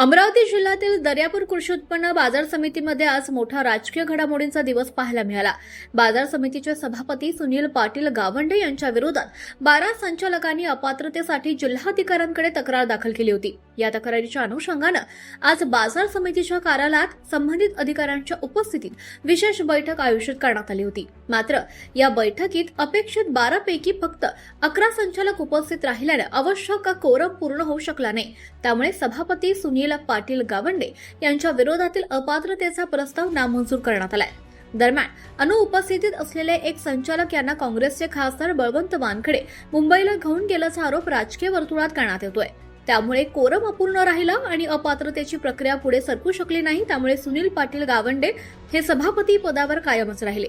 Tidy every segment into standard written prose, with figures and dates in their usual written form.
अमरावती जिल्ह्यातील दर्यापूर कृषी उत्पन्न बाजार समितीमध्ये आज मोठा राजकीय घडामोडींचा दिवस पाहायला मिळाला। बाजार समितीचे सभापती सुनील पाटील गावंडे यांच्या विरोधात 12 संचालकांनी अपात्रतेसाठी जिल्हाधिकाऱ्यांकडे तक्रार दाखल केली होती। या तक्रारीच्या अनुषंगाने आज बाजार समितीच्या कार्यालयात संबंधित अधिकाऱ्यांच्या उपस्थितीत विशेष बैठक आयोजित करण्यात आली होती। मात्र या बैठकीत अपेक्षित 12 पैकी फक्त 11 संचालक उपस्थित राहिल्याने आवश्यक कोरम पूर्ण होऊ शकला नाही। त्यामुळे सभापती सुनील पाटील गावंडे यांच्या विरोधातील अपात्रतेचा प्रस्ताव नामंजूर करण्यात आलाय। दरम्यान अनुपस्थितीत असलेले एक संचालक यांना काँग्रेसचे खासदार बळवंत वानखडे मुंबईला घेऊन गेल्याचा आरोप राजकीय वर्तुळात करण्यात येतोय। त्यामुळे कोरम अपूर्ण राहिला आणि अपात्रतेची प्रक्रिया पुढे सरकू शकली नाही। त्यामुळे सुनील पाटील गावंडे हे सभापती पदावर कायमच राहिले।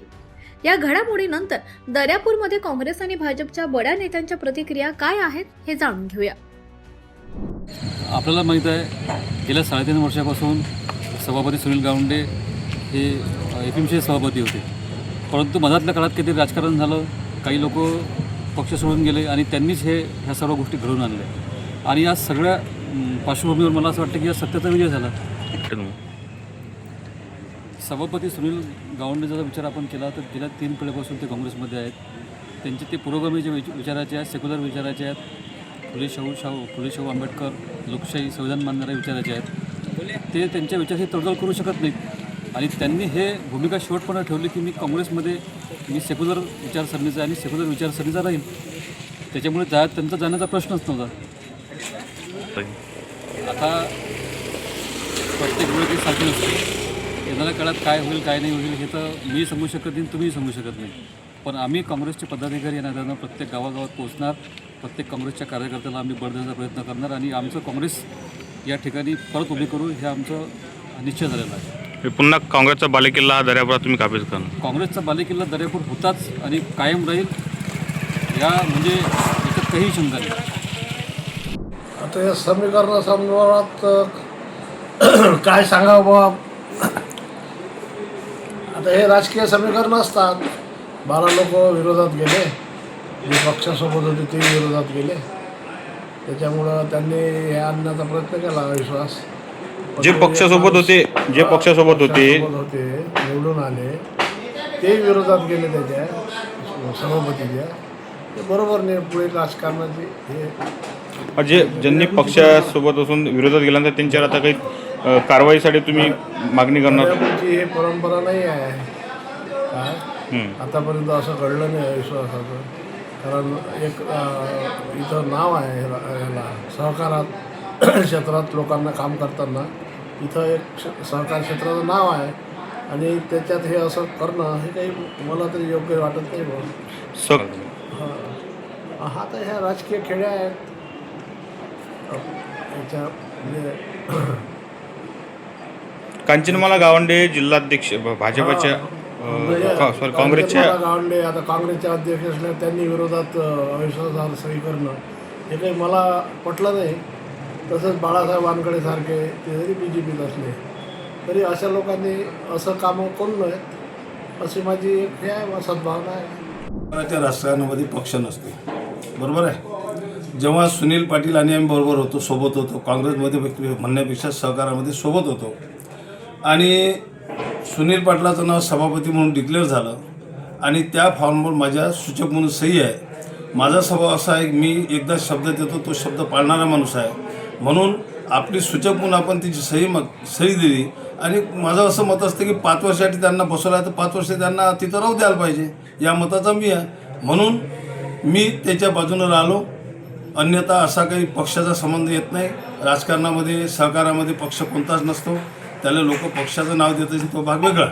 या घडामोडीनंतर दर्यापूरमध्ये काँग्रेस आणि भाजपच्या बड्या नेत्यांच्या प्रतिक्रिया काय आहेत हे जाणून घेऊया। आपल्याला माहीत आहे गेल्या 3.5 वर्षापासून सभापती सुनील गावंडे हे एपीएमसीचे सभापती होते, परंतु मधातल्या काळात काहीतरी राजकारण झालं, काही लोक पक्ष सोडून गेले आणि त्यांनीच ह्या सर्व गोष्टी घडवून आणल्या आणि या सगळ्या पार्श्वभूमीवर मला असं वाटतं की या सत्याचा विजय झाला। सभापती सुनील गावंडेचा विचार आपण केला तर गेल्या 3 पिढ्यांपासून ते काँग्रेसमध्ये आहेत। त्यांचे ते पुरोगामीचे विचाराचे आहेत, सेक्युलर विचाराचे आहेत, फुले शाहू आंबेडकर लोकशाही संविधान मानणारे विचाराचे आहेत। ते त्यांच्या विचाराशी तडजोड करू शकत नाहीत आणि त्यांनी हे भूमिका शेवटपर्यंत ठेवली की मी काँग्रेसमध्ये मी सेक्युलर विचारसरणीचा आणि सेक्युलर विचारसरणीचा राहील। त्याच्यामुळे त्यांचा जाण्याचा प्रश्नच नव्हता। आता प्रत्येक वेळ काही सारखी नसते, येणाऱ्या काळात काय होईल काय नाही होईल हे तर मी सांगू शकत नाही, तुम्हीही सांगू शकत नाही। पण आम्ही काँग्रेसचे पदाधिकारी येणाऱ्यांना प्रत्येक गावागावात पोहोचणार, प्रत्येक काँग्रेसच्या कार्यकर्त्याला आम्ही बळ देण्याचा प्रयत्न करणार आणि आमचं काँग्रेस या ठिकाणी परत उभी करू हे आमचं निश्चय झालेलं आहे। पुन्हा काँग्रेसचा बालेकिल्ला दर्यापुरात तुम्ही काबीज करणार? काँग्रेसचा बालेकिल्ला दर्यापूर होताच आणि कायम राहील, या म्हणजे याच्यात काही शंका नाही। आता या समीकरणासंदर्भात काय सांगावं बाबा, आता हे राजकीय समीकरण असतात। 12 लोक विरोधात गेले, जे पक्षासोबत होते ते विरोधात गेले, त्याच्यामुळं त्यांनी हे आणण्याचा प्रयत्न केला विश्वास। जे पक्षासोबत होते निवडून आले ते विरोधात गेले त्याच्या सभापतीच्या, ते बरोबर नाही। पुढे राजकारणाची हे ज्यांनी पक्षासोबत असून विरोधात गेल्यानंतर त्यांच्यावर आता काही कारवाईसाठी तुम्ही मागणी करणार? हे परंपरा नाही आहे काय, आतापर्यंत असं घडलं नाही विश्वासाचं। कारण एक इथं नाव आहे याला सहकारात क्षेत्रात लोकांना काम करताना, इथं एक सहकार क्षेत्राचं नाव आहे आणि त्याच्यात हे असं करणं हे काही मला तरी योग्य वाटत नाही बघ। हा तर ह्या राजकीय खेड्या आहेत याच्या म्हणजे कांचनमाला गावंडे जिल्हाध्यक्ष भाजपच्या काँग्रेसच्या गावंडे आता काँग्रेसचे अध्यक्ष असल्या त्यांनी विरोधात अविश्वासार्ह सही करणं हे काही मला पटलं नाही। तसंच बाळासाहेब वानखडे सारखे ते जरी BJPत असले तरी अशा लोकांनी असं कामं करू नयेत अशी माझी एक हे आहे, सद्भावना आहे। त्या राजकारणामध्ये पक्ष नसते, बरोबर आहे। जेव्हा सुनील पाटील आणि आम्ही बरोबर होतो, सोबत होतो, काँग्रेसमध्ये म्हणण्यापेक्षा सहकारामध्ये सोबत होतो आणि सुनील पाटलाचं नाव सभापती म्हणून डिक्लेअर झालं आणि त्या फॉर्मवर माझ्या सूचक म्हणून सही आहे। माझा स्वभाव असा आहे, मी एकदा शब्द देतो तो शब्द पाळणारा माणूस आहे, म्हणून आपली सूचक म्हणून आपण तिची सही दिली आणि माझं असं मत असतं की 5 वर्षासाठी त्यांना बसवलं आहे तर 5 वर्ष त्यांना तिथं राहू द्यायला पाहिजे, या मताचा मी आहे। म्हणून मी त्याच्या बाजूनं राहिलो, अन्यथा असा काही पक्षाचा संबंध येत नाही। राजकारणामध्ये सहकारामध्ये पक्ष कोणताच नसतो, त्याला लोक पक्षाचं नाव देत असेल तो भाग वेगळा।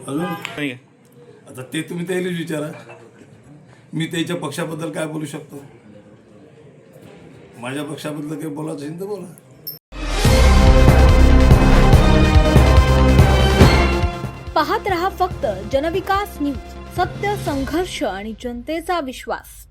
अजून आता ते तुम्ही त्यालाच विचारा, मी त्याच्या पक्षाबद्दल काय बोलू शकतो? माझ्या पक्षाबद्दल काही बोलायचं असेल तर बोला। पाहत रहा फक्त जनविकास न्यूज, सत्य, संघर्ष आणि जनतेचा विश्वास।